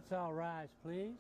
Let's all rise, please.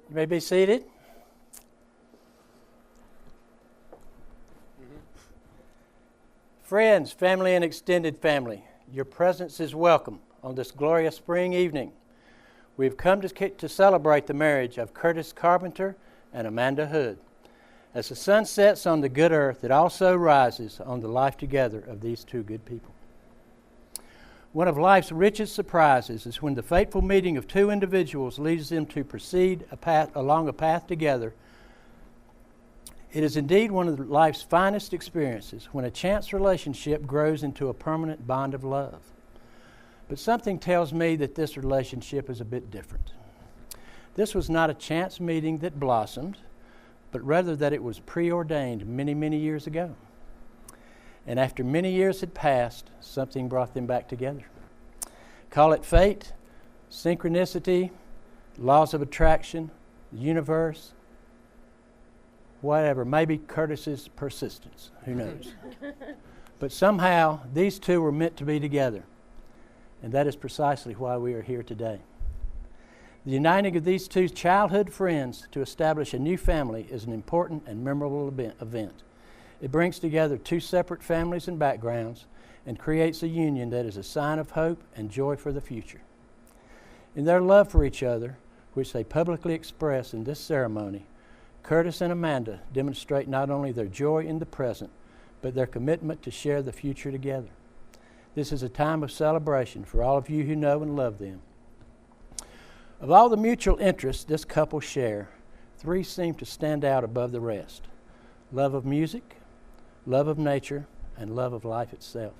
You may be seated. Friends, family, and extended family, your presence is welcome on this glorious spring evening. We've come to celebrate the marriage of Curtis Carpenter and Amanda Hood. As the sun sets on the good earth, it also rises on the life together of these two good people. One of life's richest surprises is when the fateful meeting of two individuals leads them to proceed along a path together. It is indeed one of life's finest experiences when a chance relationship grows into a permanent bond of love. But something tells me that this relationship is a bit different. This was not a chance meeting that blossomed, but rather that it was preordained many, many years ago. And after many years had passed, something brought them back together. Call it fate, synchronicity, laws of attraction, the universe, whatever. Maybe Curtis's persistence. Who knows? But somehow, these two were meant to be together. And that is precisely why we are here today. The uniting of these two childhood friends to establish a new family is an important and memorable event. It brings together two separate families and backgrounds and creates a union that is a sign of hope and joy for the future. In their love for each other, which they publicly express in this ceremony, Curtis and Amanda demonstrate not only their joy in the present, but their commitment to share the future together. This is a time of celebration for all of you who know and love them. Of all the mutual interests this couple share, three seem to stand out above the rest: love of music, love of nature, and love of life itself.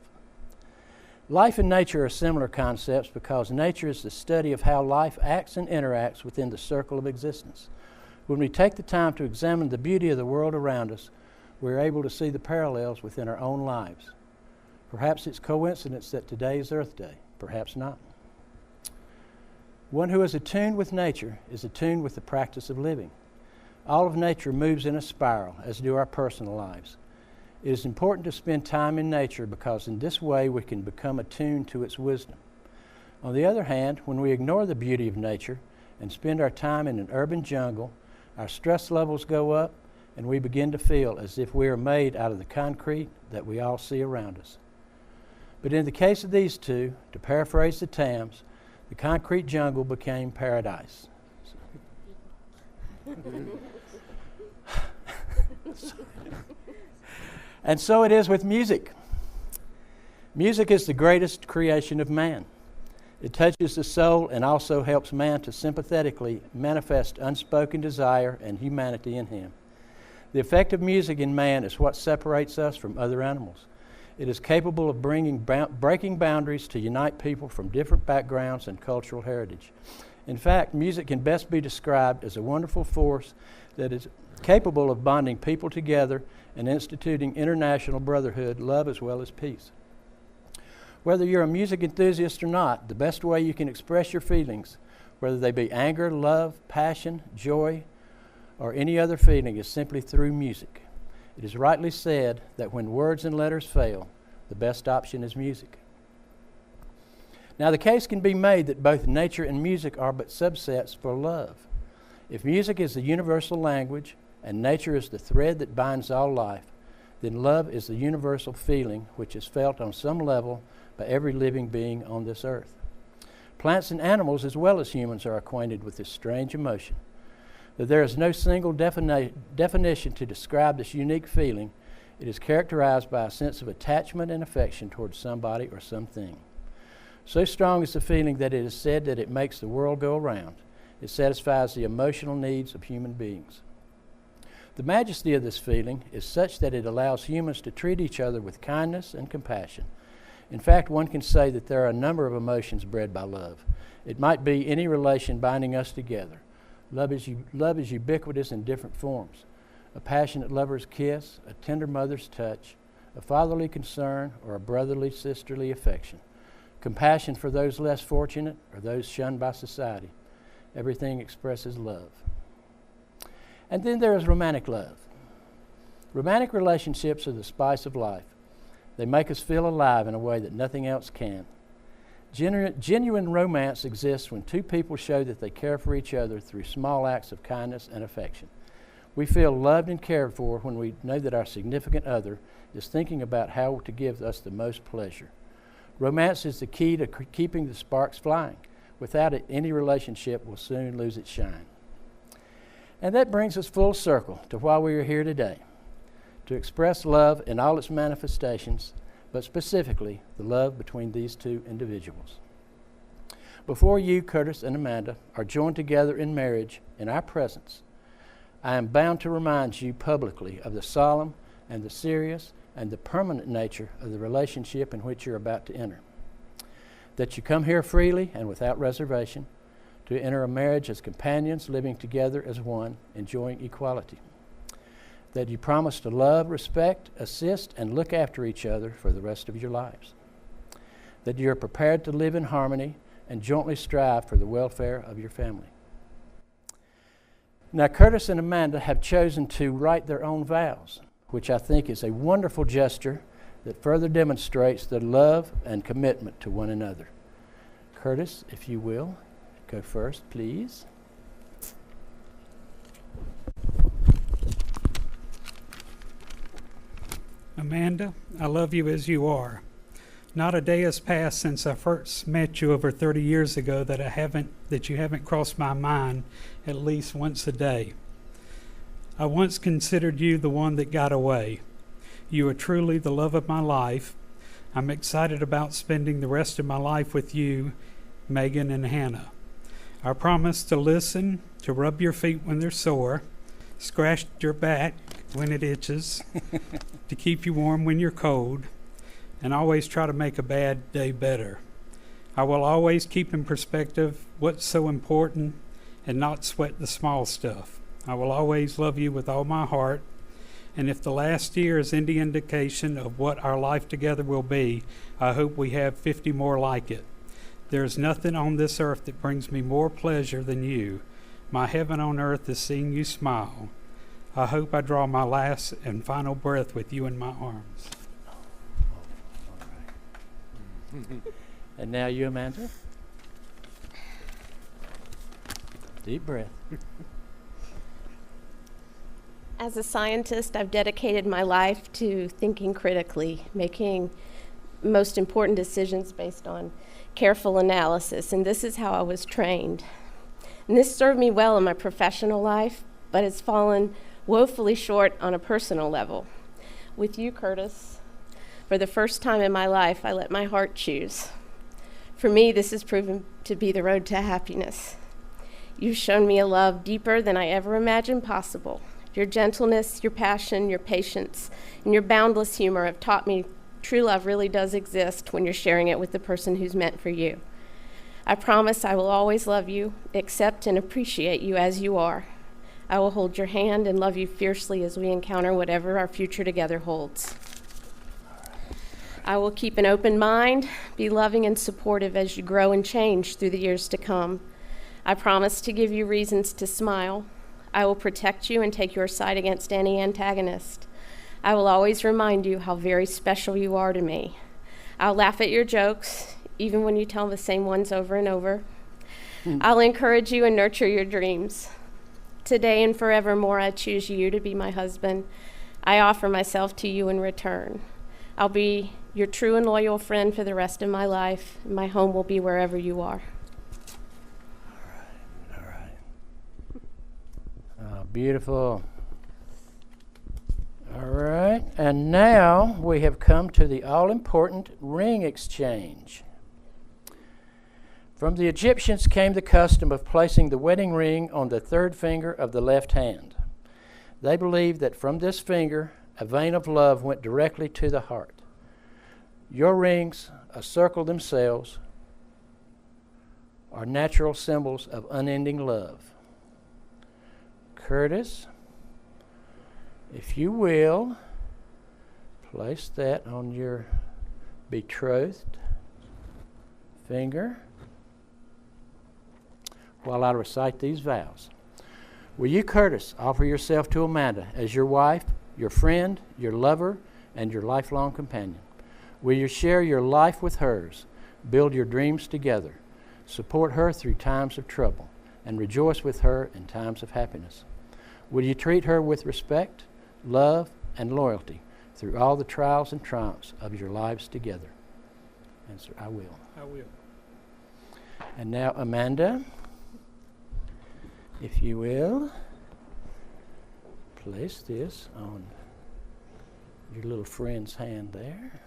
Life and nature are similar concepts because nature is the study of how life acts and interacts within the circle of existence. When we take the time to examine the beauty of the world around us, we're able to see the parallels within our own lives. Perhaps it's coincidence that today is Earth Day, perhaps not. One who is attuned with nature is attuned with the practice of living. All of nature moves in a spiral, as do our personal lives. It is important to spend time in nature because in this way we can become attuned to its wisdom. On the other hand, when we ignore the beauty of nature and spend our time in an urban jungle, our stress levels go up and we begin to feel as if we are made out of the concrete that we all see around us. But in the case of these two, to paraphrase the Tams, the concrete jungle became paradise. And so it is with music. Music is the greatest creation of man. It touches the soul and also helps man to sympathetically manifest unspoken desire and humanity in him. The effect of music in man is what separates us from other animals. It is capable of breaking boundaries to unite people from different backgrounds and cultural heritage. In fact, music can best be described as a wonderful force that is capable of bonding people together and instituting international brotherhood, love as well as peace. Whether you're a music enthusiast or not, the best way you can express your feelings, whether they be anger, love, passion, joy, or any other feeling is simply through music. It is rightly said that when words and letters fail, the best option is music. Now, the case can be made that both nature and music are but subsets for love. If music is the universal language and nature is the thread that binds all life, then love is the universal feeling which is felt on some level by every living being on this earth. Plants and animals, as well as humans, are acquainted with this strange emotion. Though there is no single definition to describe this unique feeling, it is characterized by a sense of attachment and affection towards somebody or something. So strong is the feeling that it is said that it makes the world go around. It satisfies the emotional needs of human beings. The majesty of this feeling is such that it allows humans to treat each other with kindness and compassion. In fact, one can say that there are a number of emotions bred by love. It might be any relation binding us together. Love is ubiquitous in different forms. A passionate lover's kiss, a tender mother's touch, a fatherly concern, or a brotherly, sisterly affection. Compassion for those less fortunate or those shunned by society. Everything expresses love. And then there is romantic love. Romantic relationships are the spice of life. They make us feel alive in a way that nothing else can. Genuine romance exists when two people show that they care for each other through small acts of kindness and affection. We feel loved and cared for when we know that our significant other is thinking about how to give us the most pleasure. Romance is the key to keeping the sparks flying. Without it, any relationship will soon lose its shine. And that brings us full circle to why we are here today, to express love in all its manifestations, but specifically the love between these two individuals. Before you, Curtis and Amanda, are joined together in marriage in our presence, I am bound to remind you publicly of the solemn and the serious and the permanent nature of the relationship in which you're about to enter. That you come here freely and without reservation to enter a marriage as companions living together as one, enjoying equality. That you promise to love, respect, assist, and look after each other for the rest of your lives. That you are prepared to live in harmony and jointly strive for the welfare of your family. Now, Curtis and Amanda have chosen to write their own vows, which I think is a wonderful gesture that further demonstrates their love and commitment to one another. Curtis, if you will, go first, please. Amanda, I love you as you are. Not a day has passed since I first met you over 30 years ago that you haven't crossed my mind at least once a day. I once considered you the one that got away. You are truly the love of my life. I'm excited about spending the rest of my life with you, Megan and Hannah. I promise to listen, to rub your feet when they're sore, scratch your back when it itches, to keep you warm when you're cold, and always try to make a bad day better. I will always keep in perspective what's so important and not sweat the small stuff. I will always love you with all my heart, and if the last year is any indication of what our life together will be, I hope we have 50 more like it. There is nothing on this earth that brings me more pleasure than you. My heaven on earth is seeing you smile. I hope I draw my last and final breath with you in my arms. All right. And now you, Amanda. Deep breath. As a scientist, I've dedicated my life to thinking critically, making most important decisions based on careful analysis, and this is how I was trained. And this served me well in my professional life, but it's fallen woefully short on a personal level. With you, Curtis, for the first time in my life, I let my heart choose. For me, this has proven to be the road to happiness. You've shown me a love deeper than I ever imagined possible. Your gentleness, your passion, your patience, and your boundless humor have taught me true love really does exist when you're sharing it with the person who's meant for you. I promise I will always love you, accept and appreciate you as you are. I will hold your hand and love you fiercely as we encounter whatever our future together holds. I will keep an open mind, be loving and supportive as you grow and change through the years to come. I promise to give you reasons to smile. I will protect you and take your side against any antagonist. I will always remind you how very special you are to me. I'll laugh at your jokes, even when you tell the same ones over and over. I'll encourage you and nurture your dreams. Today and forevermore, I choose you to be my husband. I offer myself to you in return. I'll be your true and loyal friend for the rest of my life. My home will be wherever you are. All right. Oh, beautiful. All right, and now we have come to the all-important ring exchange. From the Egyptians came the custom of placing the wedding ring on the third finger of the left hand. They believed that from this finger, a vein of love went directly to the heart. Your rings, a circle themselves, are natural symbols of unending love. Curtis, if you will, place that on your betrothed finger while I recite these vows. Will you, Curtis, offer yourself to Amanda as your wife, your friend, your lover, and your lifelong companion? Will you share your life with hers, build your dreams together, support her through times of trouble, and rejoice with her in times of happiness? Will you treat her with respect, love, and loyalty through all the trials and triumphs of your lives together? Answer, I will. I will. And now, Amanda, if you will, place this on your little friend's hand there.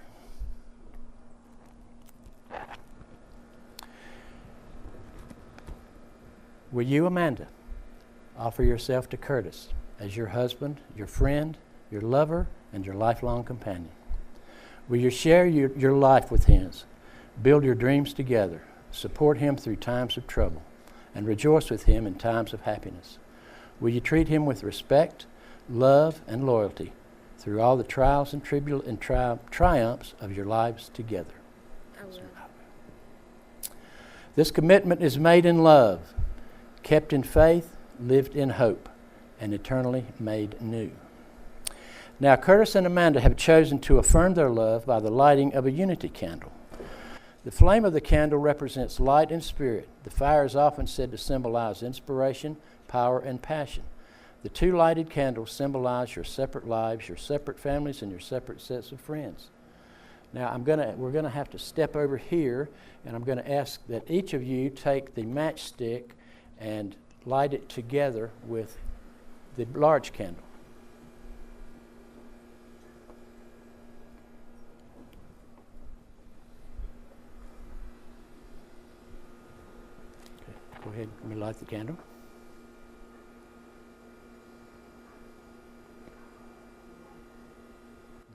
Will you, Amanda, offer yourself to Curtis as your husband, your friend, your lover, and your lifelong companion? Will you share your life with his, build your dreams together, support him through times of trouble, and rejoice with him in times of happiness? Will you treat him with respect, love, and loyalty through all the trials and triumphs of your lives together? I will. This commitment is made in love, kept in faith, lived in hope, and eternally made new. Now, Curtis and Amanda have chosen to affirm their love by the lighting of a unity candle. The flame of the candle represents light and spirit. The fire is often said to symbolize inspiration, power, and passion. The two lighted candles symbolize your separate lives, your separate families, and your separate sets of friends. Now, we're going to have to step over here, and I'm going to ask that each of you take the matchstick and light it together with the large candle. Okay, go ahead, let me light the candle.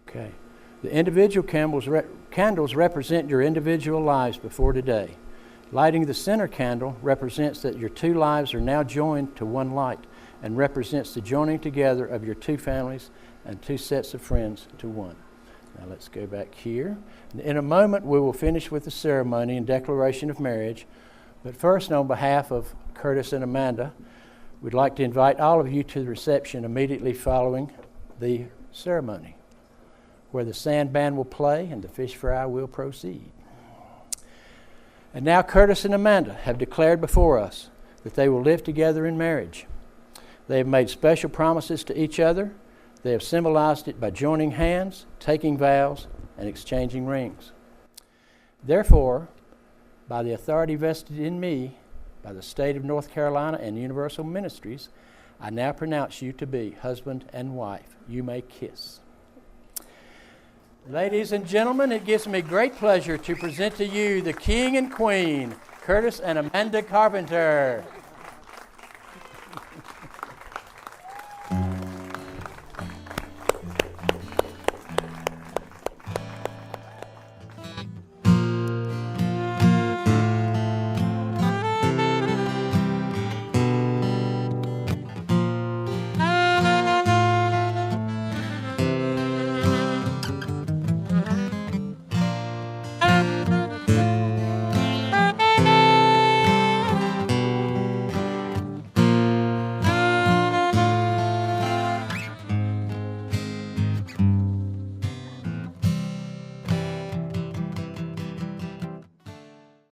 Okay. The individual candles represent your individual lives before today. Lighting the center candle represents that your two lives are now joined to one light and represents the joining together of your two families and two sets of friends to one. Now let's go back here. In a moment we will finish with the ceremony and declaration of marriage, but first, on behalf of Curtis and Amanda, we'd like to invite all of you to the reception immediately following the ceremony, where the sand band will play and the fish fry will proceed. And now Curtis and Amanda have declared before us that they will live together in marriage. They have made special promises to each other. They have symbolized it by joining hands, taking vows, and exchanging rings. Therefore, by the authority vested in me by the state of North Carolina and Universal Ministries, I now pronounce you to be husband and wife. You may kiss. Ladies and gentlemen, it gives me great pleasure to present to you the King and Queen, Curtis and Amanda Carpenter.